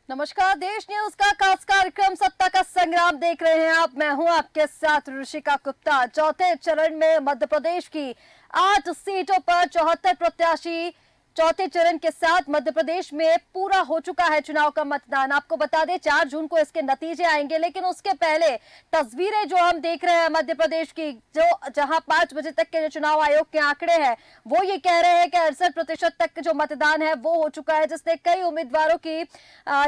नमस्कार, देश न्यूज का खास कार्यक्रम सत्ता का संग्राम देख रहे हैं आप। मैं हूं आपके साथ ऋषिका गुप्ता। चौथे चरण में मध्य प्रदेश की 8 सीटों पर 74 प्रत्याशी। चौथे चरण के साथ मध्य प्रदेश में पूरा हो चुका है चुनाव का मतदान। आपको बता दें 4 जून को इसके नतीजे आएंगे, लेकिन उसके पहले तस्वीरें जो हम देख रहे हैं मध्य प्रदेश की, जो जहां 5 बजे तक के जो चुनाव आयोग के आंकड़े हैं वो ये कह रहे हैं कि 68% तक जो मतदान है वो हो चुका है, जिसने कई उम्मीदवारों की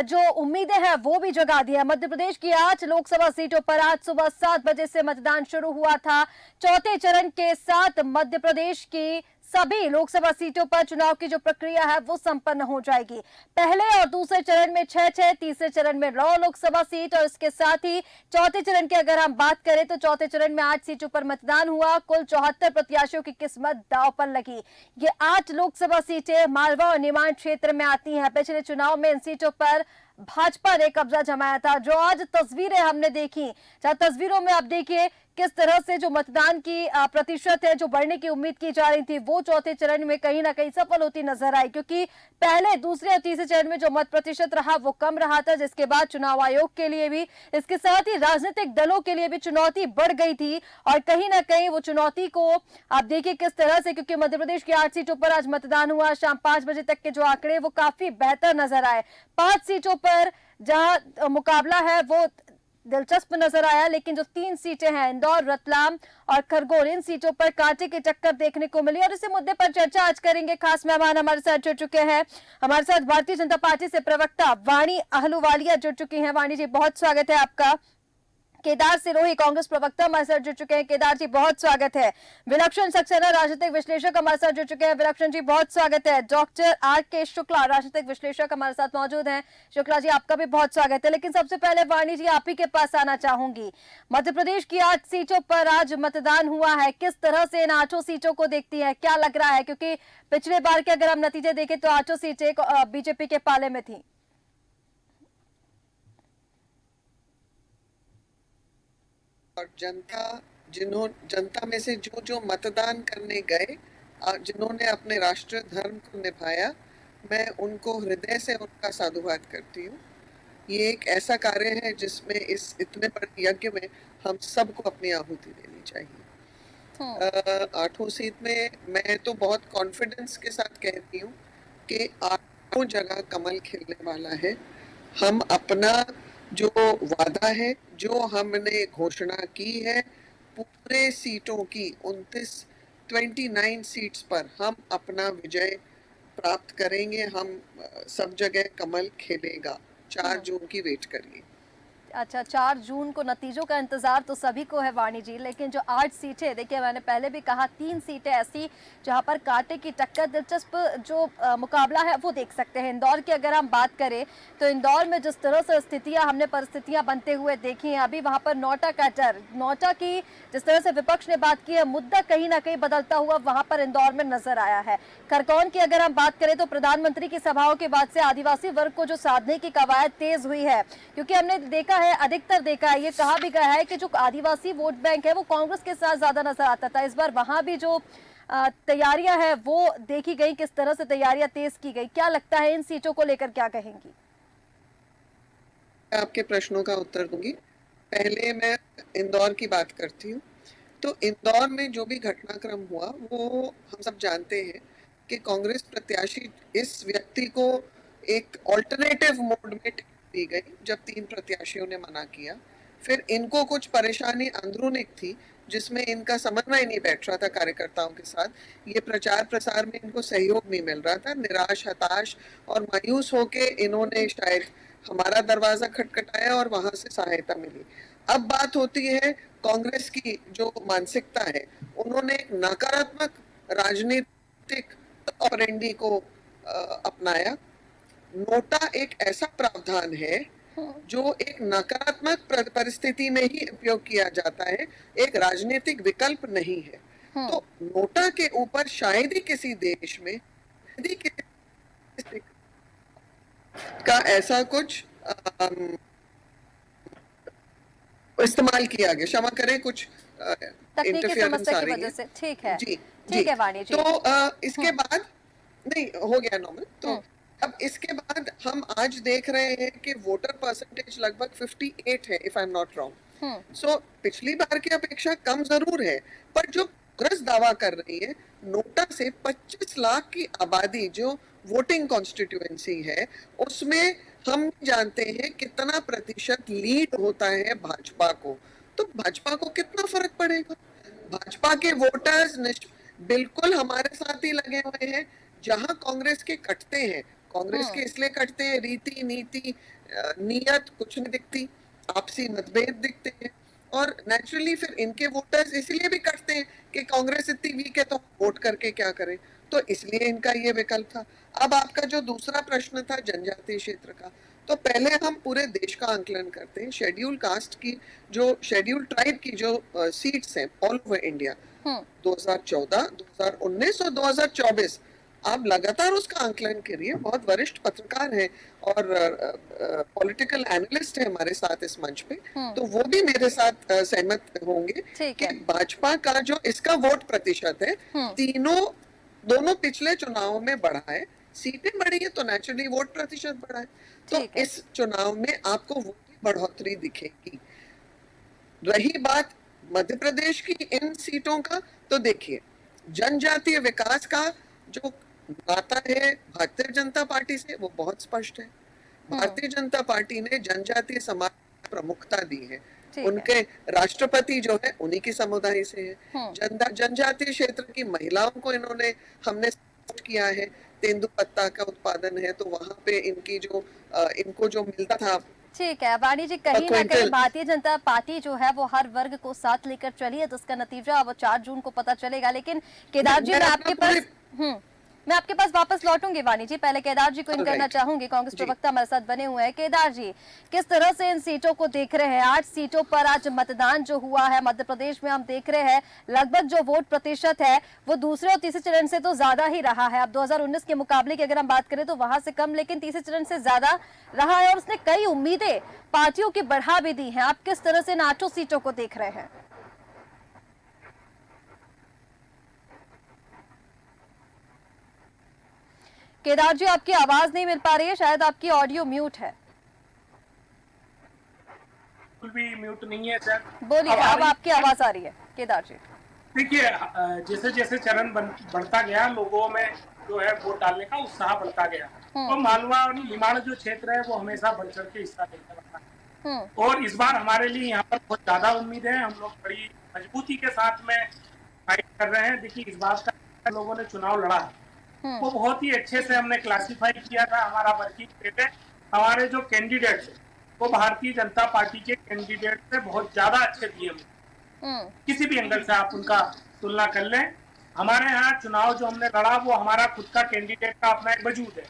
जो उम्मीदें हैं वो भी जगा दी है। मध्य प्रदेश की 8 लोकसभा सीटों पर आज सुबह 7 बजे से मतदान शुरू हुआ था। चौथे चरण के साथ मध्य प्रदेश की सभी लोकसभा सीटों पर चुनाव की जो प्रक्रिया है वो संपन्न हो जाएगी। पहले और दूसरे चरण में 6-6, तीसरे चरण में 9 लोकसभा सीट, और इसके साथ ही चौथे चरण की अगर हम बात करें तो चौथे चरण में 8 सीटों पर मतदान हुआ। कुल 74 प्रत्याशियों की किस्मत दांव पर लगी। ये 8 लोकसभा सीटें मालवा और निमाड़ क्षेत्र में आती हैं। पिछले चुनाव में इन सीटों पर भाजपा ने कब्जा जमाया था। जो आज तस्वीरें हमने देखी, तस्वीरों में आप देखिए किस तरह से जो मतदान की प्रतिशत है जो बढ़ने की उम्मीद की जा रही थी वो चौथे चरण में कहीं ना कहीं सफल होती नजर आई, क्योंकि पहले, दूसरे और तीसरे चरण में जो मत प्रतिशत रहा वो कम रहा था, जिसके बाद चुनाव आयोग के लिए भी, इसके साथ ही राजनीतिक दलों के लिए भी चुनौती बढ़ गई थी। और कहीं ना कहीं वो चुनौती को आप देखिए किस तरह से, क्योंकि मध्य प्रदेश की 8 सीटों पर आज मतदान हुआ। शाम 5 बजे तक के जो आंकड़े वो काफी बेहतर नजर आए। 5 सीटों पर जहां मुकाबला है वो दिलचस्प नजर आया, लेकिन जो 3 सीटें हैं इंदौर, रतलाम और खरगोन, इन सीटों पर कांटे की टक्कर देखने को मिली। और इसी मुद्दे पर चर्चा आज करेंगे। खास मेहमान हमारे साथ जुड़ चुके हैं। हमारे साथ भारतीय जनता पार्टी से प्रवक्ता वाणी अहलूवालिया जुड़ चुकी हैं। वाणी जी, बहुत स्वागत है आपका। केदार सिरोही, कांग्रेस प्रवक्ता, हमारे साथ जुड़ चुके हैं। केदार जी, बहुत स्वागत है। विलक्षण सक्सेना, राजनीतिक विश्लेषक, हमारे साथ जुड़ चुके हैं। विलक्षण जी, बहुत स्वागत है। डॉक्टर आर के शुक्ला, राजनीतिक विश्लेषक, हमारे साथ मौजूद हैं। शुक्ला जी, आपका भी बहुत स्वागत है। लेकिन सबसे पहले वाणी जी, आप ही के पास आना चाहूंगी। मध्य प्रदेश की 8 सीटों पर आज मतदान हुआ है। किस तरह से इन 8 सीटों को देखती है, क्या लग रहा है? क्योंकि पिछले बार के अगर हम नतीजे देखें तो 8 सीटें बीजेपी के पाले में थी। और जनता में से जो जो मतदान करने गए, जिन्होंने अपने राष्ट्रीय धर्म को निभाया, मैं उनको हृदय से उनका साधुवाद करती हूँ। ये एक ऐसा कार्य है जिसमें इस इतने बड़े यज्ञ में हम सबको अपनी आहुति देनी चाहिए। 8 सीट में मैं तो बहुत कॉन्फिडेंस के साथ कहती हूँ कि 8 जगह कमल खिलने वाला है। हम अपना जो वादा है, जो हमने घोषणा की है, पूरे सीटों की 29 सीट्स पर हम अपना विजय प्राप्त करेंगे। हम सब जगह कमल खिलेगा। 4 जून की वेट करिए। अच्छा, 4 जून को नतीजों का इंतजार तो सभी को है वाणी जी, लेकिन जो 8 सीटें, देखिए मैंने पहले भी कहा 3 सीटें ऐसी जहां पर कांटे की टक्कर, दिलचस्प जो मुकाबला है वो देख सकते हैं। इंदौर की अगर हम बात करें तो इंदौर में जिस तरह से स्थितियां, हमने परिस्थितियां बनते हुए देखी हैं, अभी वहां पर नोटा का डर, नोटा की जिस तरह से विपक्ष ने बात की है, मुद्दा कहीं ना कहीं बदलता हुआ वहां पर इंदौर में नजर आया है। खरगोन की अगर हम बात करें तो प्रधानमंत्री की सभाओं के बाद से आदिवासी वर्ग को जो साधने की कवायद तेज हुई है, क्योंकि हमने देखा है, अधिकतर देखा है, ये कहा भी गया है कि जो आदिवासी वोट बैंक है वो कांग्रेस के साथ ज्यादा नजर आता था। इस बार वहां भी जो तैयारियां है वो देखी गई, किस तरह से तैयारियां तेज की गई। क्या लगता है इन सीटों को लेकर, क्या कहेंगी? आपके प्रश्नों का उत्तर दूंगी। पहले मैं इंदौर की बात करती हूँ। तो इंदौर में जो भी घटनाक्रम हुआ वो हम सब जानते हैं कि कांग्रेस प्रत्याशी, इस व्यक्ति को एक ऑल्टरनेटिव मोड में टिकट दी गई जब 3 प्रत्याशियों ने मना किया। फिर इनको कुछ परेशानी अंदरूनी थी जिसमें इनका समन्वय नहीं बैठ रहा था कार्यकर्ताओं के साथ। ये प्रचार प्रसार में इनको सहयोग नहीं मिल रहा था। निराश, हताश और मायूस होके इन्होंने शायद हमारा दरवाजा खटखटाया और वहां से सहायता मिली। अब बात होती है कांग्रेस की जो मानसिकता है, उन्होंने एक नकारात्मक राजनीतिक ऑपरेंडी को अपनाया। नोटा एक ऐसा प्रावधान है जो एक नकारात्मक परिस्थिति में ही उपयोग किया जाता है, एक राजनीतिक विकल्प नहीं है। तो नोटा के ऊपर शायद ही किसी देश में यदि किसी का ऐसा कुछ इस्तेमाल किया गया, क्षमा करें, कुछ तकनीकी समस्या की वजह से। ठीक है, जी ठीक है वाणी जी। तो इसके बाद नहीं हो गया नॉर्मल। तो अब इसके बाद हम आज देख रहे हैं कि वोटर परसेंटेज लगभग 58 है, if I am not wrong. So पिछली बार की अपेक्षा कम जरूर है, पर जो कांग्रेस दावा कर रही है, नोटा से 25 लाख की आबादी जो वोटिंग कॉन्स्टिट्यूएंसी है, उसमें हम जानते हैं कितना प्रतिशत लीड होता है भाजपा को। तो भाजपा को कितना फर्क पड़ेगा? भाजपा के वोटर्स बिल्कुल हमारे साथ ही लगे हुए हैं। जहां कांग्रेस के कटते हैं, कांग्रेस के इसलिए कटते हैं, रीति नीति नियत कुछ नहीं दिखती, आपसी मतभेद दिखते हैं, और नेचुरली फिर इनके वोटर्स इसलिए भी कटते हैं कि कांग्रेस इतनी वीक है तो वोट करके क्या करें। तो इसलिए इनका ये विकल्प था। अब आपका जो दूसरा प्रश्न था जनजातीय क्षेत्र का, तो पहले हम पूरे देश का आंकलन करते हैं। शेड्यूल कास्ट की, जो शेड्यूल ट्राइब की जो सीट्स हैं ऑल ओवर इंडिया, 2014, 2019 और 2024, आप लगातार उसका आंकलन करिए। बहुत वरिष्ठ पत्रकार हैं और पॉलिटिकल एनालिस्ट हैं हमारे साथ इस मंच पे, तो वो भी मेरे साथ सहमत होंगे कि भाजपा का जो इसका वोट प्रतिशत है, दोनों पिछले चुनावों में बढ़ा है। सीटें बढ़ी है तो नेचुरली वोट प्रतिशत बढ़ा है। तो इस चुनाव में आपको वोट की बढ़ोतरी दिखेगी। रही बात मध्य प्रदेश की इन सीटों का, तो देखिए जनजातीय विकास का जो नाता है भारतीय जनता पार्टी से, वो बहुत स्पष्ट है। भारतीय जनता पार्टी ने जनजातीय समाज को प्रमुखता दी है। उनके राष्ट्रपति जो है उन्हीं की समुदाय से है। जनजातीय क्षेत्र की महिलाओं को हमने सपोर्ट किया है। तेंदुपत्ता का उत्पादन है, तो वहां पे इनको जो मिलता था। ठीक है वाणी जी, कहीं ना कहीं भारतीय जनता पार्टी जो है वो हर वर्ग को साथ लेकर चली है, तो उसका नतीजा अब 4 जून को पता चलेगा। लेकिन केदार जी, मैं आपके पास वापस लौटूंगी वाणी जी। पहले केदार जी को इन करना चाहूंगी, कांग्रेस प्रवक्ता हमारे साथ बने हुए हैं। केदार जी, किस तरह से इन सीटों को देख रहे हैं? 8 सीटों पर आज मतदान जो हुआ है मध्य प्रदेश में, हम देख रहे हैं लगभग जो वोट प्रतिशत है वो दूसरे और तीसरे चरण से तो ज्यादा ही रहा है। अब 2019 के मुकाबले की अगर हम बात करें तो वहां से कम, लेकिन तीसरे चरण से ज्यादा रहा है, और उसने कई उम्मीदें पार्टियों की बढ़ा भी दी है। आप किस तरह से इन 8 सीटों को देख रहे हैं? केदार जी, आपकी आवाज नहीं मिल पा रही है, शायद आपकी ऑडियो म्यूट है। भी म्यूट नहीं है सर। बोलिए, अब आपकी आवाज आ रही है केदार जी। देखिए, जैसे जैसे चरण बढ़ता गया, लोगों में जो है वोट डालने का उत्साह बढ़ता गया, तो मालवा और निमाड़ जो क्षेत्र है वो हमेशा बढ़ चढ़ के हिस्सा लेकर रहा है। और इस बार हमारे लिए यहाँ पर बहुत ज्यादा उम्मीद है। हम लोग बड़ी मजबूती के साथ में फाइट कर रहे हैं। देखिए, इस बार का लोगों ने चुनाव लड़ा, वो बहुत ही अच्छे से हमने क्लासिफाई किया था। हमारा वर्किंग पेपर, हमारे जो कैंडिडेट है वो भारतीय जनता पार्टी के कैंडिडेट से बहुत ज्यादा अच्छे दिए हुए। किसी भी एंगल से आप उनका तुलना कर लें। हमारे यहाँ चुनाव जो हमने लड़ा वो हमारा खुद का कैंडिडेट का अपना एक वजूद है।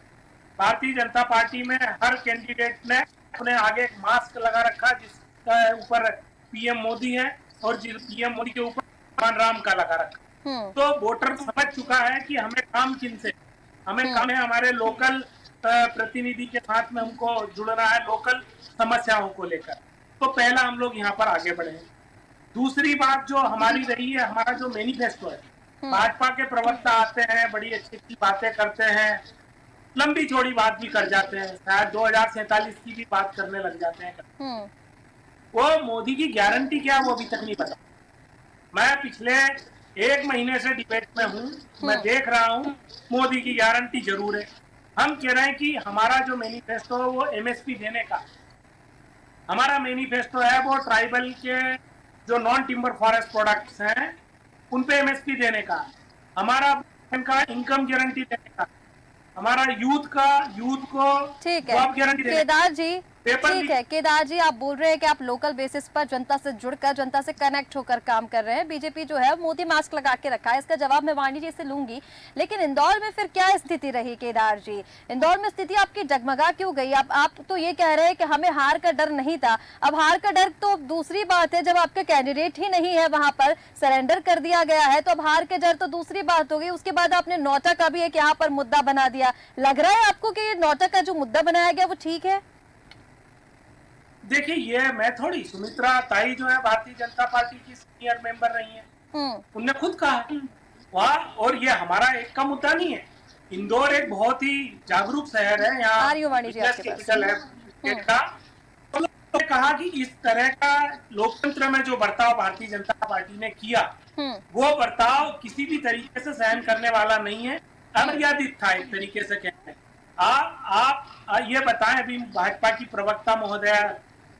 भारतीय जनता पार्टी में हर कैंडिडेट ने अपने आगे एक मास्क लगा रखा जिसका ऊपर पीएम मोदी है, और पीएम मोदी के ऊपर भगवान राम का लगा रखा। तो वोटर समझ चुका है कि हमें काम किनसे, हमें काम है हमारे लोकल प्रतिनिधि के साथ में हमको जुड़ना है, लोकल समस्याओं को लेकर। तो पहला हम लोग यहाँ पर आगे बढ़े। दूसरी बात जो हमारी रही है, हमारा जो मैनिफेस्टो है, भाजपा के प्रवक्ता आते हैं, बड़ी अच्छी अच्छी बातें करते हैं, लंबी चौड़ी बात भी कर जाते हैं, शायद 2047 की भी बात करने लग जाते हैं। वो मोदी की गारंटी क्या वो अभी तक नहीं पता। मैं पिछले 1 महीने से डिबेट में हूँ, मैं देख रहा हूँ मोदी की गारंटी जरूर है। हम कह रहे हैं कि हमारा जो मैनिफेस्टो है वो एमएसपी देने का, हमारा मैनिफेस्टो है वो ट्राइबल के जो नॉन टिम्बर फॉरेस्ट प्रोडक्ट्स हैं उन पे एमएसपी देने का, हमारा इनकम गारंटी देने का, हमारा यूथ को जॉब गारंटी देने का। केदार जी, ठीक है केदार जी, आप बोल रहे हैं कि आप लोकल बेसिस पर जनता से जुड़कर, जनता से कनेक्ट होकर काम कर रहे हैं। बीजेपी जो है मोदी मास्क लगा के रखा है, इसका जवाब मैं वाणी जी से लूंगी। लेकिन इंदौर में फिर क्या स्थिति रही केदार जी? इंदौर में स्थिति आपकी डगमगा क्यों गई? आप तो ये कह रहे हैं कि हमें हार का डर नहीं था। अब हार का डर तो दूसरी बात है, जब आपका कैंडिडेट ही नहीं है, वहां पर सरेंडर कर दिया गया है, तो अब हार के डर तो दूसरी बात हो गई। उसके बाद आपने नौटा का भी एक यहाँ पर मुद्दा बना दिया। लग रहा है आपको कि नौटा का जो मुद्दा बनाया गया वो ठीक है? देखिए, ये मैं थोड़ी, सुमित्रा ताई जो है भारतीय जनता पार्टी की सीनियर मेंबर रही है, उनने खुद कहा वहाँ, और ये हमारा एक का मुद्दा नहीं है। इंदौर एक बहुत ही जागरूक शहर है, यहाँ आर्यवाणी जी बिजनेस आपके पास। कैपिटल है स्टेट का। तो उन्होंने कहा कि इस तरह का लोकतंत्र में जो बर्ताव भारतीय जनता पार्टी ने किया, वो बर्ताव किसी भी तरीके से सहन करने वाला नहीं है, अमर्यादित था एक तरीके से कहते हैं। आप ये बताएं, अभी भाजपा की प्रवक्ता महोदया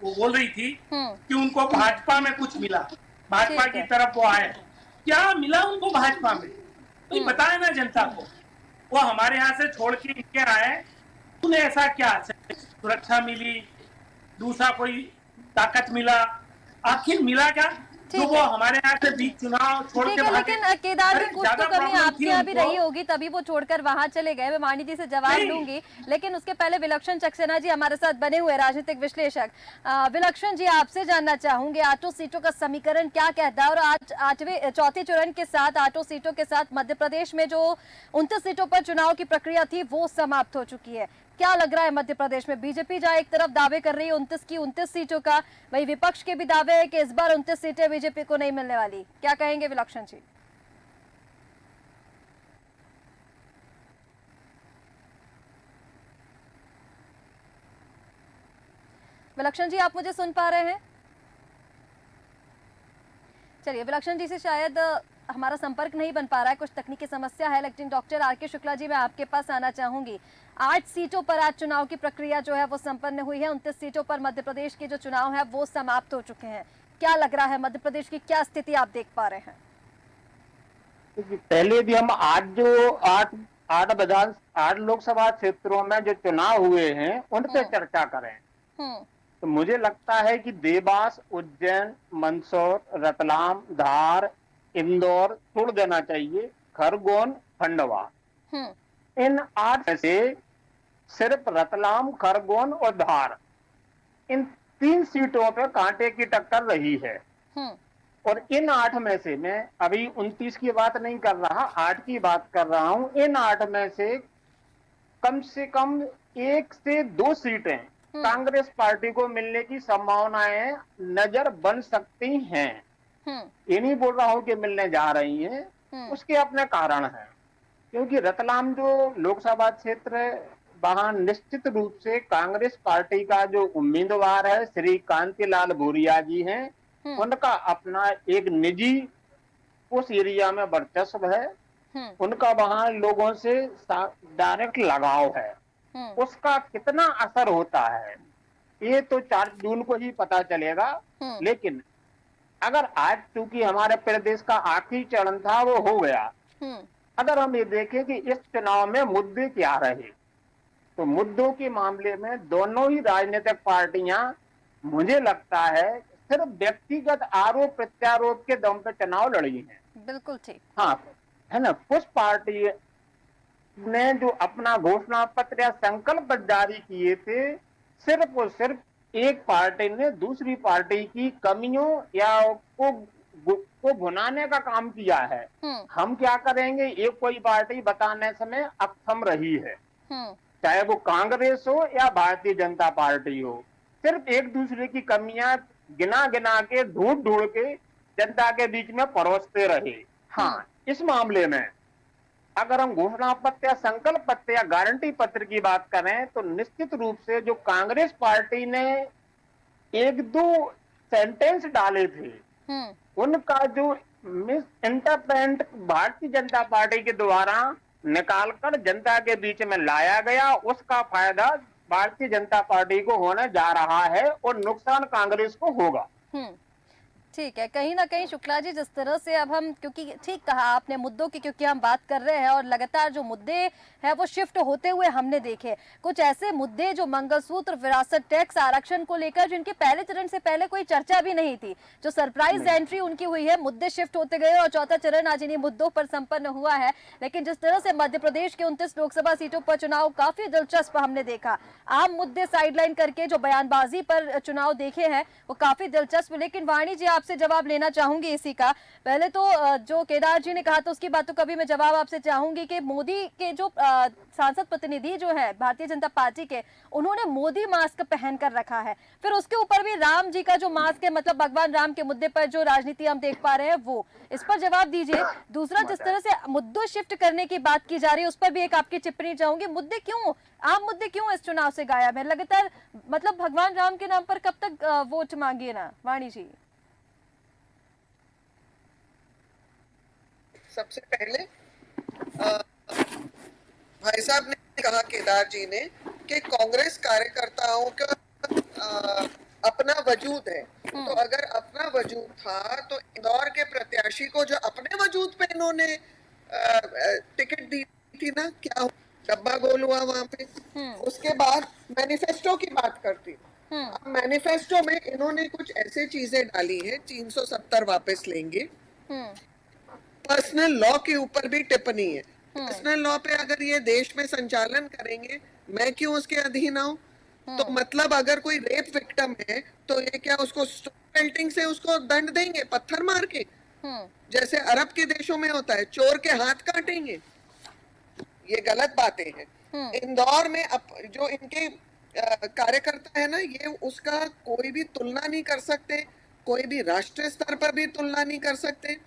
वो बोल रही थी कि उनको भाजपा में कुछ मिला, भाजपा की तरफ वो आए, क्या मिला उनको भाजपा में? तो बताए ना जनता को, वो हमारे यहाँ से छोड़ के इनके आए, उन्हें ऐसा क्या सुरक्षा मिली, दूसरा कोई ताकत मिला, आखिर मिला क्या जो वो हमारे यहाँ से बीच चुनाव छोड़ के भागे? लेकिन केदार जी कुछ तो कमी आपके यहाँ भी रही होगी, तभी वो छोड़कर वहां चले गए। मैं वाणी जी से जवाब लूंगी, लेकिन उसके पहले विलक्षण सक्सेना जी हमारे साथ बने हुए राजनीतिक विश्लेषक। विलक्षण जी, आपसे जानना चाहूंगे 8 सीटों का समीकरण क्या कहता है, और आज चौथे चरण के साथ 8 सीटों के साथ मध्य प्रदेश में जो 29 सीटों पर चुनाव की प्रक्रिया थी वो समाप्त हो चुकी है। क्या लग रहा है मध्य प्रदेश में? बीजेपी जहां एक तरफ दावे कर रही है 29 की 29 सीटों का, वही विपक्ष के भी दावे है कि इस बार 29 सीटें बीजेपी को नहीं मिलने वाली। क्या कहेंगे विलक्षण जी? विलक्षण जी, आप मुझे सुन पा रहे हैं? चलिए, विलक्षण जी से शायद हमारा संपर्क नहीं बन पा रहा है, कुछ तकनीकी समस्या है। लेकिन डॉक्टर आर के शुक्ला जी, मैं आपके पास आना चाहूंगी। 8 सीटों पर आज चुनाव की प्रक्रिया जो है वो संपन्न हुई है। 29 सीटों पर मध्य प्रदेश के जो चुनाव है वो समाप्त हो चुके हैं। क्या लग रहा है मध्य प्रदेश की क्या स्थिति आप देख पा रहे हैं? पहले भी हम आज जो 8 लोकसभा क्षेत्रों में जो चुनाव हुए हैं उन पे चर्चा करें तो मुझे लगता है कि देवास, उज्जैन, मंदसौर, रतलाम, धार, इंदौर छोड़ देना चाहिए, खरगोन, खंडवा। इन 8 में से सिर्फ रतलाम, खरगोन और धार, इन 3 सीटों पर कांटे की टक्कर रही है। और इन 8 में से, मैं अभी 29 की बात नहीं कर रहा, 8 की बात कर रहा हूं, इन 8 में से कम 1 से 2 सीटें कांग्रेस पार्टी को मिलने की संभावनाएं नजर बन सकती हैं। ये नहीं बोल रहा हूं कि मिलने जा रही हैं, उसके अपने कारण हैं। क्योंकि रतलाम जो लोकसभा क्षेत्र है, वहां निश्चित रूप से कांग्रेस पार्टी का जो उम्मीदवार है श्री कांतिलाल भूरिया जी हैं, उनका अपना एक निजी उस एरिया में वर्चस्व है, उनका वहां लोगों से डायरेक्ट लगाव है। उसका कितना असर होता है ये तो 4 जून को ही पता चलेगा। लेकिन अगर आज चूंकि हमारे प्रदेश का आखिरी चरण था वो हो गया, अगर हम ये देखें कि इस चुनाव में मुद्दे क्या रहे, तो मुद्दों के मामले में दोनों ही राजनीतिक पार्टियां, मुझे लगता है, सिर्फ व्यक्तिगत आरोप प्रत्यारोप के दम पे चुनाव लड़ी हैं। बिल्कुल ठीक। हाँ, है ना। कुछ पार्टी ने जो अपना घोषणा पत्र या संकल्प जारी किए थे, सिर्फ और सिर्फ एक पार्टी ने दूसरी पार्टी की कमियों या को भुनाने का काम किया है। हम क्या करेंगे, ये कोई पार्टी बताने समय अक्षम रही है, चाहे वो कांग्रेस हो या भारतीय जनता पार्टी हो। सिर्फ एक दूसरे की कमियां गिना गिना के ढूंढ ढूंढ के जनता के बीच में परोसते रहे। हाँ, इस मामले में अगर हम घोषणा पत्र या संकल्प पत्र या गारंटी पत्र की बात करें तो निश्चित रूप से जो कांग्रेस पार्टी ने 1-2 सेंटेंस डाले थे, उनका जो miss interpret Bharatiya Janata party के द्वारा निकालकर जनता के बीच में लाया गया, उसका फायदा भारतीय जनता पार्टी को होने जा रहा है और नुकसान कांग्रेस को होगा। ठीक है, कहीं ना कहीं शुक्ला जी, जिस तरह से अब हम, क्योंकि ठीक कहा आपने मुद्दों की, क्योंकि हम बात कर रहे हैं और लगातार जो मुद्दे हैं वो शिफ्ट होते हुए हमने देखे। कुछ ऐसे मुद्दे जो मंगलसूत्र, विरासत, टैक्स, आरक्षण को लेकर, जिनके पहले चरण से पहले कोई चर्चा भी नहीं थी, जो सरप्राइज एंट्री उनकी हुई है, मुद्दे शिफ्ट होते गए और चौथा चरण आज इन्हीं मुद्दों पर संपन्न हुआ है। लेकिन जिस तरह से मध्य प्रदेश के 29 लोकसभा सीटों पर चुनाव काफी दिलचस्प हमने देखा, आम मुद्दे साइडलाइन करके जो बयानबाजी पर चुनाव देखे हैं वो काफी दिलचस्प। लेकिन वाणी जी, आप आपसे जवाब लेना चाहूंगी इसी का। पहले तो जो केदार जी ने कहा था उसकी बातों का भी मैं जवाब आपसे चाहूंगी कि मोदी के जो सांसद प्रतिनिधि जो है भारतीय जनता पार्टी के, उन्होंने मोदी मास्क पहन कर रखा है, फिर उसके ऊपर भी राम जी का जो मास्क है, मतलब भगवान राम के मुद्दे पर जो राजनीति हम देख पा रहे हैं वो, इस पर जवाब दीजिए। दूसरा, जिस तरह से मुद्दों शिफ्ट करने की बात की जा रही है उस पर भी एक आपकी टिप्पणी चाहूंगी। मुद्दे क्यों, आम मुद्दे क्यों इस चुनाव से गायब है लगातार? मतलब भगवान राम के नाम पर कब तक वोट मांगिए ना, वाणी जी? सबसे पहले भाई साहब ने कहा, केदार जी ने, कि कांग्रेस कार्यकर्ताओं का अपना वजूद है। तो अगर अपना वजूद था तो इंदौर के प्रत्याशी को जो अपने वजूद पे इन्होंने टिकट दी थी ना, क्या डब्बा गोल हुआ वहां पे। उसके बाद मैनिफेस्टो की बात करती हूँ। अब मैनिफेस्टो में इन्होंने कुछ ऐसे चीजें डाली है, 370 वापस लेंगे, पर्सनल लॉ के ऊपर भी टिप्पणी है। पर्सनल लॉ पे अगर ये देश में संचालन करेंगे, मैं क्यों उसके अधीन आऊं? तो मतलब अगर कोई रेप विक्टिम है तो ये क्या उसको पेल्टिंग से उसको दंड देंगे, पत्थर मार के, जैसे अरब के देशों में होता है, चोर के हाथ काटेंगे? ये गलत बातें हैं। इंदौर में जो इनके कार्यकर्ता है ना, ये उसका कोई भी तुलना नहीं कर सकते, कोई भी राष्ट्रीय स्तर पर भी तुलना नहीं कर सकते।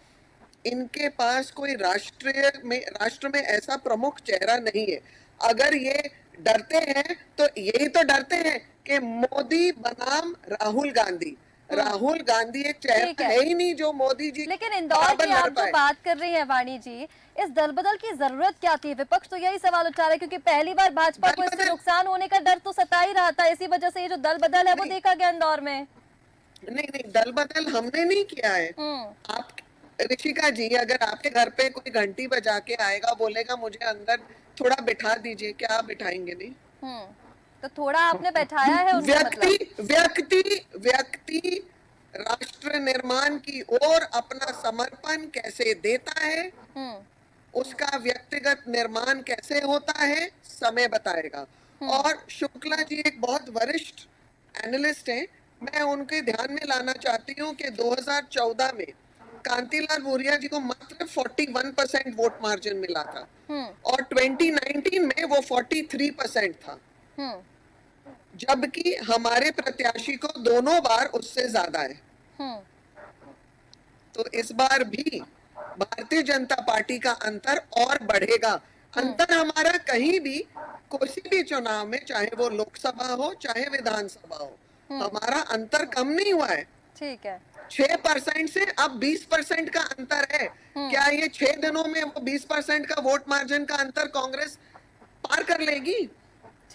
इनके पास कोई राष्ट्र में ऐसा प्रमुख चेहरा नहीं है। अगर ये डरते हैं तो यही तो डरते हैं कि मोदी बनाम राहुल गांधी। राहुल गांधी एक चेहरा है ही नहीं जो मोदी जी। लेकिन इंदौर की आप जो बात कर रही हैं वाणी जी, इस दल बदल की जरूरत क्या थी? विपक्ष तो यही सवाल उठा रहा है, क्योंकि पहली बार भाजपा को इससे नुकसान होने का डर तो सता ही रहा था, इसी वजह से ये जो दल बदल है वो देखा गया इंदौर में। नहीं, दल बदल हमने नहीं किया है। आप ऋषिका जी, अगर आपके घर पे कोई घंटी बजा के आएगा, बोलेगा मुझे अंदर थोड़ा बिठा दीजिए, क्या आप बिठाएंगे? नहीं। तो थोड़ा आपने बैठाया है उनको। व्यक्ति राष्ट्र निर्माण की ओर अपना समर्पण कैसे देता है, उसका व्यक्तिगत निर्माण कैसे होता है, समय बताएगा। और शुक्ला जी एक बहुत वरिष्ठ एनालिस्ट हैं, मैं उनके ध्यान में लाना चाहती हूँ कि 2014 में कांतिलाल भूरिया जी को मात्र 41% वोट मार्जिन मिला था, और 2019 में वो 43% था, जबकि हमारे प्रत्याशी को दोनों बार उससे ज्यादा है। तो इस बार भी भारतीय जनता पार्टी का अंतर और बढ़ेगा। अंतर हमारा कहीं भी, किसी भी चुनाव में, चाहे वो लोकसभा हो चाहे विधानसभा हो, हमारा अंतर कम नहीं हुआ है। ठीक है। 6% से अब 20% का अंतर है। क्या ये 6 दिनों में वो 20% का वोट मार्जिन का अंतर कांग्रेस पार कर लेगी?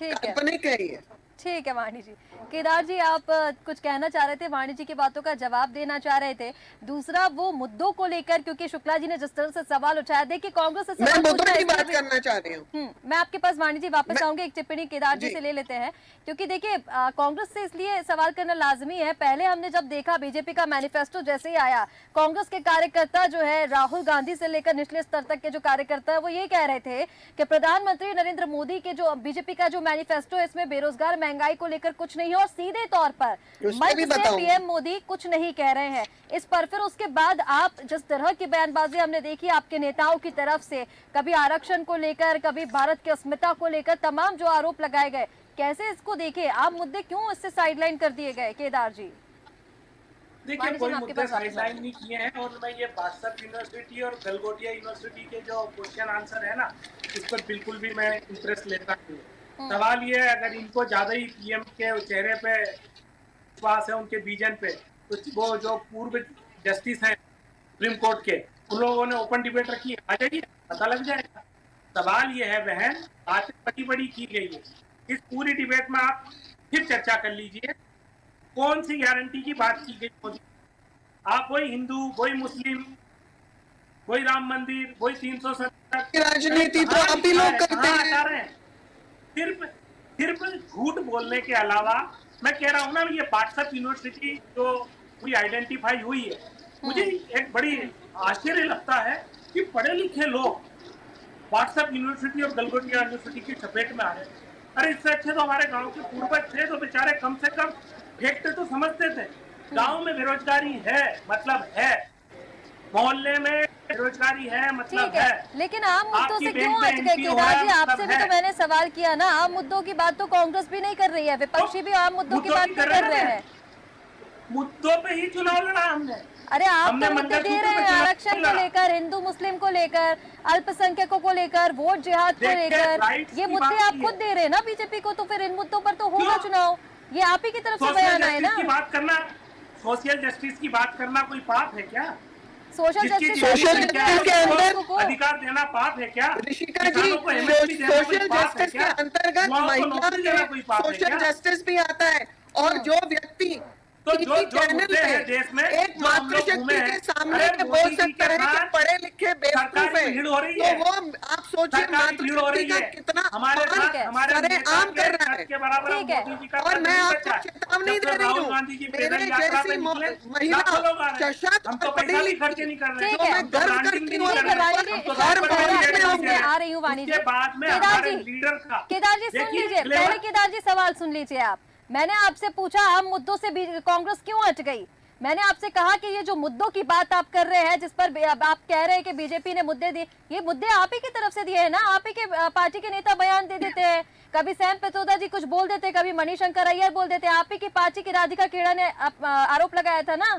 काल्पनिक है ये। ठीक है वाणी जी। केदार जी, आप कुछ कहना चाह रहे थे, वाणी जी की बातों का जवाब देना चाह रहे थे। दूसरा, वो मुद्दों को लेकर, क्योंकि शुक्ला जी ने जिस तरह से सवाल उठाया, देखिए कांग्रेस से मैं मुद्दों की बात करना चाह रही हूँ। मैं आपके पास वाणी जी वापस आऊंगी, एक टिप्पणी केदार जी से ले लेते हैं, क्योंकि देखिए कांग्रेस से इसलिए सवाल करना लाजमी है। पहले हमने जब देखा बीजेपी का मैनिफेस्टो जैसे ही आया, कांग्रेस के कार्यकर्ता जो है, राहुल गांधी से लेकर निचले स्तर तक के जो कार्यकर्ता है, वो ये कह रहे थे कि प्रधानमंत्री नरेंद्र मोदी के जो बीजेपी का जो मैनिफेस्टो है, इसमें बेरोजगार, महंगाई को लेकर कुछ नहीं है, और सीधे तौर पर मंच से पीएम मोदी कुछ नहीं कह रहे हैं इस पर। फिर उसके बाद आप जिस तरह की बयानबाजी हमने देखी आपके नेताओं की तरफ से, कभी आरक्षण को लेकर, कभी भारत की अस्मिता को लेकर, तमाम जो आरोप लगाए गए, कैसे इसको देखे आप? मुद्दे क्यों इससे साइडलाइन कर दिए गए केदार जी? देखिए, कोई मुद्दे साइडलाइन नहीं किए हैं, और मैं ये व्हाट्सएप यूनिवर्सिटी और गलगोटिया यूनिवर्सिटी के जो क्वेश्चन आंसर है ना, इस पर बिल्कुल भी मैं इंटरेस्ट लेता हूँ। सवाल ये है, अगर इनको ज्यादा ही पीएम के चेहरे पे विश्वास है, उनके विजन पे, तो वो जो पूर्व जस्टिस हैं सुप्रीम कोर्ट के, उन लोगों ने ओपन डिबेट रखी है, आ जाइए, पता लग जाएगा। सवाल ये है बहन, बातें बड़ी बड़ी की गई है, इस पूरी डिबेट में आप फिर चर्चा कर लीजिए, कौन सी गारंटी की बात की गई मोदी? आप वही हिंदू, वही मुस्लिम, वही राम मंदिर, वही 370 राजनीति तो आप ही लोग करते हैं। सिर्फ झूठ बोलने के अलावा, मैं कह रहा हूँ ना, ये व्हाट्सएप यूनिवर्सिटी जो पूरी आइडेंटिफाई हुई है, मुझे एक बड़ी आश्चर्य लगता है कि पढ़े लिखे लोग व्हाट्सएप यूनिवर्सिटी और गलगोटिया यूनिवर्सिटी की चपेट में आ रहे हैं। अरे इससे अच्छे तो हमारे गांव के पूर्वज थे, तो बेचारे कम से कम फेंकते तो समझते थे, गांव में बेरोजगारी है, मतलब है, मोहल्ले में बेरोजगारी है, मतलब है। लेकिन आम मुद्दों से क्यों अटके केदार जी? आपसे भी तो मैंने सवाल किया ना, आम मुद्दों की बात तो कांग्रेस भी नहीं कर रही है, विपक्षी भी आम मुद्दों की बात कर रहे हैं। मुद्दों पे ही चुनाव लड़ा हमने। अरे आप तो मुद्दे दे रहे हैं, आरक्षण को लेकर, हिंदू मुस्लिम को लेकर, अल्पसंख्यकों को लेकर, वोट जिहाद को लेकर, ये मुद्दे आप खुद दे रहे हैं ना बीजेपी को, तो फिर इन मुद्दों पर तो होगा चुनाव। ये आप ही की तरफ से बयान है ना। बात करना, सोशल जस्टिस की बात करना कोई पाप है क्या? सोशल जस्टिस के अंदर अधिकार देना पाप है क्या? ऋषिका जी, सोशल जस्टिस के अंतर्गत महिला के सोशल जस्टिस भी आता है, और जो व्यक्ति तो जो चैनल है देश में एक मातृशक्ति के सामने के बोल सकते हैं कि पढ़े लिखे बेवकूफ है, तो वो आप सोचिए मातृशक्ति का कितना आम कर रहा है। ठीक है, और मैं आपको चेतावनी दे रही हूँ, मेरे जैसी महिला सशक्त और पढ़ी लिखी, जो मैं गर्व करती हूँ, आ रही हूँ वाणी जी। केदार जी सुन लीजिए, पहले केदार जी सवाल सुन लीजिए आप। मैंने आपसे पूछा आम मुद्दों से कांग्रेस क्यों हट गई। मैंने आपसे कहा कि ये जो मुद्दों की बात आप कर रहे हैं, जिस पर आप कह रहे हैं कि बीजेपी ने मुद्दे दिए, ये मुद्दे आप ही की तरफ से दिए हैं ना। आप ही के पार्टी के नेता बयान दे देते हैं, कभी सैम पेत्रोदा जी कुछ बोल देते, कभी मणिशंकर अय्यर बोल देते। आप ही की पार्टी की राधिका खेड़ा ने आरोप लगाया था ना।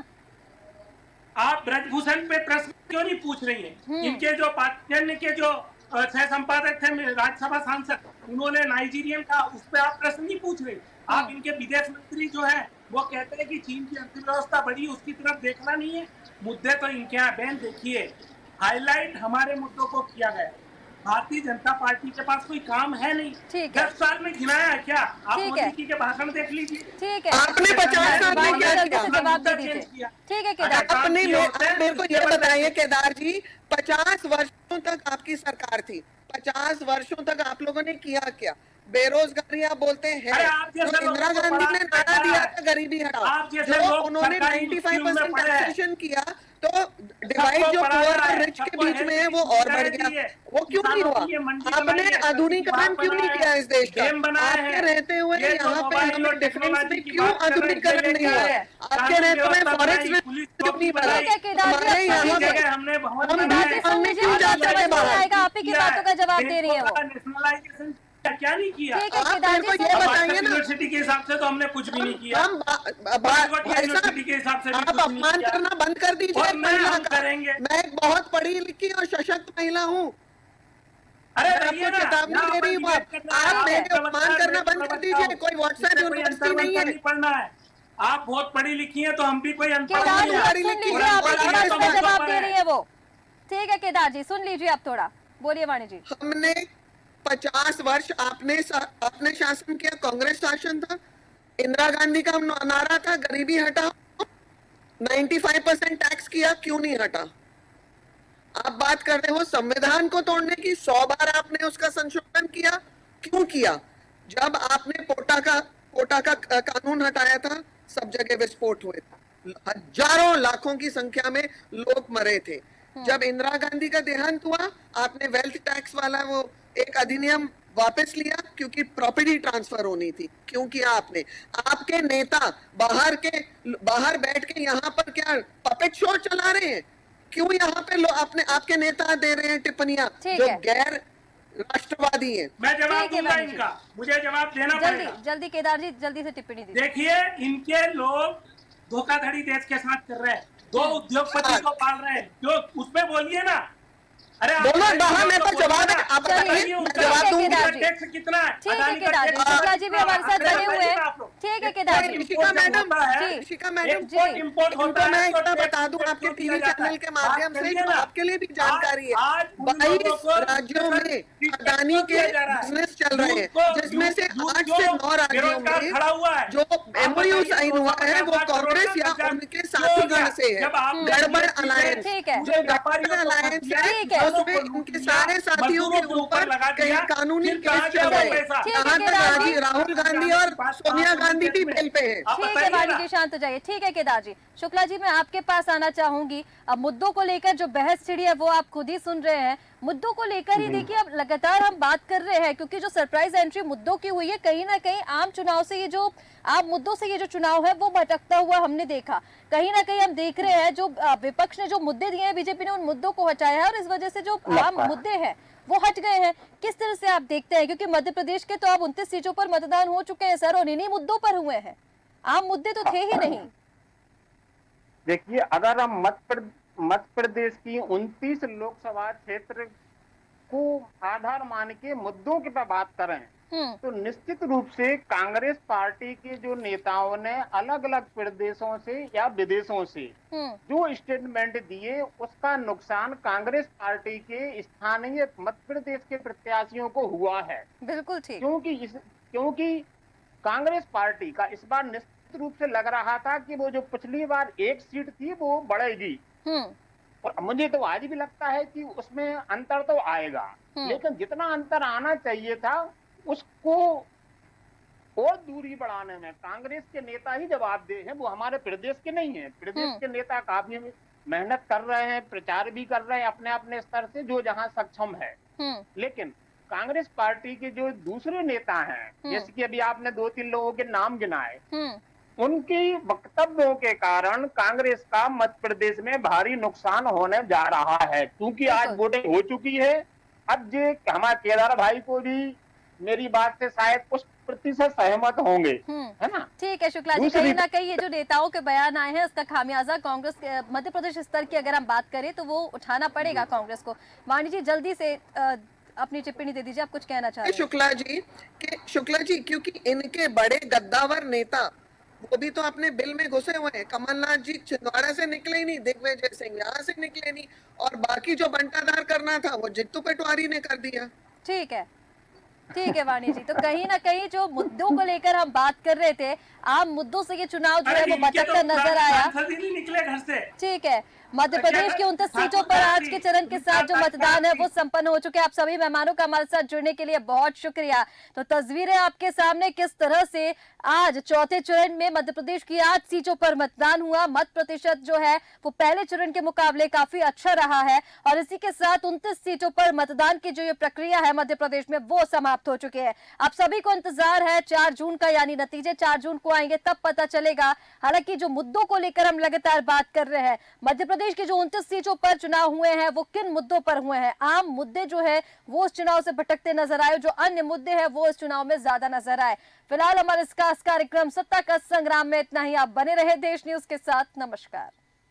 आप ब्रजभूषण पे प्रश्न क्यों नहीं पूछ रही है? इनके जो पार्टी के जो सह संपादक थे राज्यसभा सांसद, उन्होंने नाइजीरियन का, उस पर आप प्रश्न नहीं पूछ रहे। आप इनके विदेश मंत्री जो है वो कहते हैं कि चीन की अर्थव्यवस्था बढ़ी, उसकी तरफ देखना नहीं है। मुद्दे तो इनके यहाँ बहन देखिए, हाईलाइट हमारे मुद्दों को किया गया। भारतीय जनता पार्टी के पास कोई काम है नहीं। 10 साल में गिनाया है क्या? आप मोदी जी के भाषण देख लीजिए। ठीक है, आपने 50 साल में क्या जवाब दे दीजिए। ठीक है केदार, आपने मेरे को ये बताइए केदार जी, 50 वर्षों तक आपकी सरकार थी, 50 वर्षों तक आप लोगों ने किया क्या? बेरोजगारी आप बोलते हैं, तो इंदिरा गांधी ने नारा दिया था गरीबी हटाओ, जो उन्होंने 95% टैक्सेशन किया, तो डिवाइड जो पुअर और रिच के बीच में है वो और बढ़ गया। वो क्यों नहीं हुआ? आपने आधुनिकीकरण क्यों नहीं किया इस देश का? आपके रहते हुए यहाँ पे हमें डिफेंस में क्यों आधुनिकीकरण नहीं हुआ? आपके रहते हुए फॉरेस्ट क्यों नहीं बढ़ा? हमारे यहाँ पे हम क्यों जाते हैं बाहर? आप ही की बातों का जवाब दे रही है वो। क्या नहीं किया? मेरे को ये बताइए ना, यूनिवर्सिटी के हिसाब से तो हमने कुछ भी नहीं किया। यूनिवर्सिटी के हिसाब से आप अपमान करना बंद कर दीजिए महिला का। मैं एक बहुत पढ़ी लिखी और सशक्त महिला हूँ। अरे आपको चेतावनी दे रही हूँ, आप मेरे अपमान करना बंद कर दीजिए। कोई व्हाट्सएप यूनिवर्सिटी नहीं है। पढ़ना है, आप बहुत पढ़ी लिखी हैं, तो हम भी कोई अनपढ़ जवाब दे रही है वो। ठीक है केदार जी, सुन लीजिए आप थोड़ा, बोलिए वाणी जी। हमने 50 वर्ष आपने शासन किया, कांग्रेस शासन था, इंदिरा गांधी का नारा था गरीबी हटाओ, 95% टैक्स किया, क्यों नहीं हटा? आप बात कर रहे हो संविधान को तोड़ने की, 100 बार आपने उसका संशोधन किया, क्यों किया? जब आपने कोटा का कानून हटाया था, सब जगह विस्फोट हुए थे, हजारों लाखों की संख्या में लोग मरे थे। जब इंदिरा गांधी का देहांत हुआ, आपने वेल्थ टैक्स वाला वो एक अधिनियम वापस लिया, क्योंकि प्रॉपर्टी ट्रांसफर होनी थी। क्यों किया आपने? आपके नेता बाहर बैठ के यहाँ पर क्या पपेट शो चला रहे हैं? क्यों यहाँ पे अपने आपके नेता दे रहे हैं टिप्पणियां जो गैर राष्ट्रवादी है? मैं जवाब दूंगा इनका, मुझे जवाब देना पड़ेगा। जल्दी केदार जी, जल्दी से टिप्पणी दीजिए। देखिए, इनके लोग धोखाधड़ी देश के साथ कर रहे हैं, 2 उद्योगपति को पाल रहे हैं, जो उसमें बोलिए ना। अरे बोलो, मैं तो जवाब आप बताइए, जवाब दूंगा। टैक्स कितना है? ठीक है केदार जी, शुक्ला जी भी हमारे साथ जुड़े हुए हैं। ठीक है केदार जी। ऋषिका मैडम जी, इनको मैं इतना बता दूं आपके टीवी चैनल के माध्यम से, जो आपके लिए भी जानकारी है, 22 राज्यों में अडानी के बिजनेस चल रहे हैं, जिसमें से 8 से 9 राज्यों में जो MOU साइन हुआ है वो कांग्रेस या उनके साथीगण से है। गड़बड़ अलायंस, जो गड़बड़ अलायंस है, उसमें उनके सारे साथियों के ऊपर कई कानूनी केस चल रहे हैं। यहाँ तक राहुल गांधी और सोनिया गांधी भी बेल पे है। ठीक है वाणी जी, शांत हो जाइए। ठीक है केदार जी। शुक्ला जी, मैं आपके पास आना चाहूंगी। अब मुद्दों को लेकर जो बहस छिड़ी है वो आप खुद ही सुन रहे हैं। मुद्दों को लेकर ही देखिए अब लगातार हम बात कर रहे हैं, क्योंकि जो सरप्राइज एंट्री मुद्दों की हुई है, कहीं ना कहीं आम चुनाव से ये जो आम मुद्दों से ये जो चुनाव है वो भटकता हुआ हमने देखा। कहीं ना कहीं हम देख रहे हैं जो विपक्ष ने जो मुद्दे दिए हैं, बीजेपी ने उन मुद्दों को हटाया है और इस वजह से जो आम मुद्दे हैं वो हट गए हैं। किस तरह से आप देखते हैं, क्योंकि मध्य प्रदेश के तो अब 29 सीटों पर मतदान हो चुके हैं सर, और इन्हीं मुद्दों पर हुए हैं, आम मुद्दे तो थे ही नहीं। देखिए, अगर हम मध्य प्रदेश की 29 लोकसभा क्षेत्र को आधार मान के मुद्दों की बात करें तो निश्चित रूप से कांग्रेस पार्टी के जो नेताओं ने अलग अलग प्रदेशों से या विदेशों से जो स्टेटमेंट दिए, उसका नुकसान कांग्रेस पार्टी के स्थानीय मध्य प्रदेश के प्रत्याशियों को हुआ है। बिल्कुल ठीक। क्योंकि कांग्रेस पार्टी का इस बार निश्चित रूप से लग रहा था कि वो जो पिछली बार एक सीट थी वो बढ़ेगी, और मुझे तो आज भी लगता है कि उसमें अंतर तो आएगा, लेकिन जितना अंतर आना चाहिए था उसको और दूरी बढ़ाने में कांग्रेस के नेता ही जवाबदेह हैं। वो हमारे प्रदेश के नहीं हैं। प्रदेश के नेता काफी मेहनत कर रहे हैं, प्रचार भी कर रहे हैं अपने अपने स्तर से जो जहां सक्षम है, लेकिन कांग्रेस पार्टी के जो दूसरे नेता हैं, जैसे कि अभी आपने 2-3 लोगों के नाम गिनाए, उनकी वक्तव्यों के कारण कांग्रेस का मध्य प्रदेश में भारी नुकसान होने जा रहा है। क्योंकि आज वोटिंग हो चुकी है। अब जो हमारे केदार भाई को भी मेरी बात से शायद कुछ प्रतिशत सहमत होंगे, है ना? ठीक है शुक्ला जी, कहीं ना कहीं ये जो नेताओं के बयान आए हैं उसका खामियाजा कांग्रेस के मध्य प्रदेश स्तर की अगर हम बात करें तो वो उठाना पड़ेगा कांग्रेस को। वाणी जी जल्दी से अपनी टिप्पणी दे दीजिए, आप कुछ कहना चाह रहे हैं। शुक्ला जी क्योंकि इनके बड़े गद्दावर नेता वो भी तो अपने बिल में घुसे हुए हैं। कमलनाथ जी छिंदवाड़ा से निकले ही नहीं, दिग्विजय सिंह यहाँ से निकले नहीं, और बाकी जो बंटाधार करना था वो जित्तू पटवारी ने कर दिया। ठीक है वाणी जी, तो कहीं ना कहीं जो मुद्दों को लेकर हम बात कर रहे थे, आम मुद्दों से ये चुनाव जो है वो भटकता नजर आया। निकले घर से। ठीक है, मध्य प्रदेश की 29 सीटों पर आज के चरण के साथ जो मतदान है वो संपन्न हो चुके हैं। आप सभी मेहमानों का हमारे साथ जुड़ने के लिए बहुत शुक्रिया। तो तस्वीरें आपके सामने किस तरह से आज चौथे चरण में मध्य प्रदेश की 8 सीटों पर मतदान हुआ। मत प्रतिशत जो है वो पहले चरण के मुकाबले काफी अच्छा रहा है, और इसी के साथ 29 सीटों पर मतदान की जो ये प्रक्रिया है मध्य प्रदेश में वो समाप्त हो चुके हैं। आप सभी को इंतजार है 4 जून का, यानी नतीजे 4 जून को आएंगे तब पता चलेगा। हालांकि जो मुद्दों को लेकर हम लगातार बात कर रहे हैं, मध्य प्रदेश की जो 29 सीटों पर चुनाव हुए हैं वो किन मुद्दों पर हुए हैं, आम मुद्दे जो है वो इस चुनाव से भटकते नजर आए, जो अन्य मुद्दे हैं वो इस चुनाव में ज्यादा नजर आए। फिलहाल हमारे इस खास कार्यक्रम सत्ता का संग्राम में इतना ही। आप बने रहे देश न्यूज के साथ। नमस्कार।